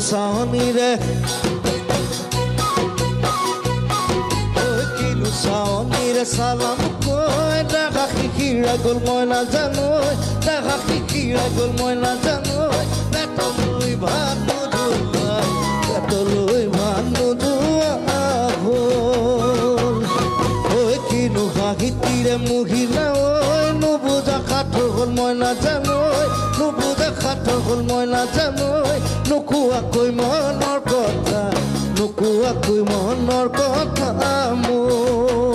চাৱনীৰে কিনো চাৱনীৰে চালাম কৈ দেখা শিকিৰা গ'ল মই নাজানো দেখা শিকিৰা গ'ল মই নাজানো পেটলৈ ভাত নোযোৱা পেটলৈ ভাত নোযোৱা হ'ল ঐ কিনো হাঁহিতিৰে মুহিলা ঐ নুবুজা সাঁথৰ হ'ল মই নাজানো নুবুজা সাঁথৰ হ'ল মই নাজানো নোকোৱাকৈ মনৰ কথা নোকোৱাকৈ মনৰ কথা মোক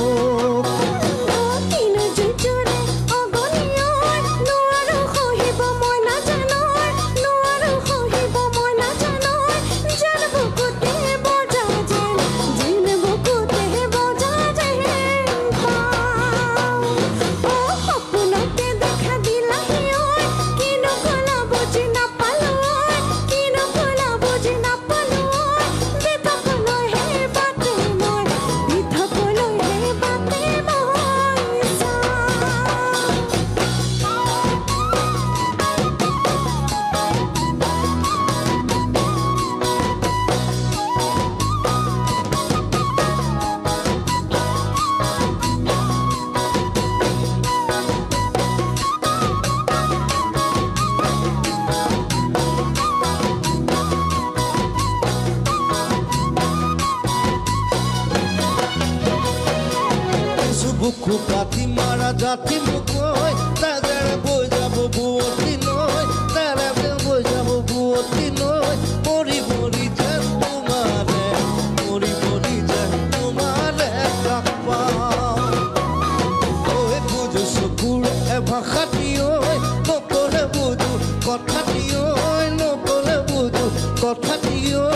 বুকু কাটি মাৰা জাতি মুকৈ তাৰে বৈ যাব বুৱতী নৈ তাৰে বৈ যাব বুৱতী নৈ মৰি মৰি যেন তোমাৰে মৰি মৰি যেন তোমাৰে কাষ পাওঁ ঐ বুজো চকুৰ এভাষাটি ঐ নকলে বুজো কথাটি ঐ নকলে বুজো কথাটি ঐ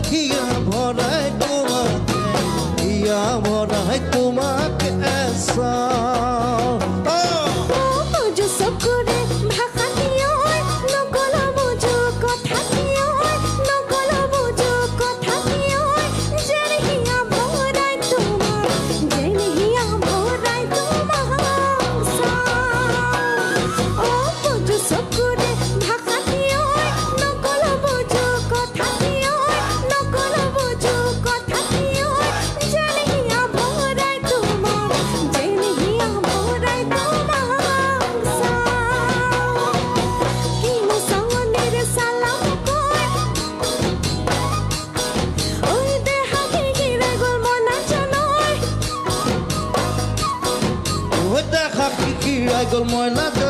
হিয়া ভৰাই তোমাকে হিয়া ভৰাই তোমাকে I got more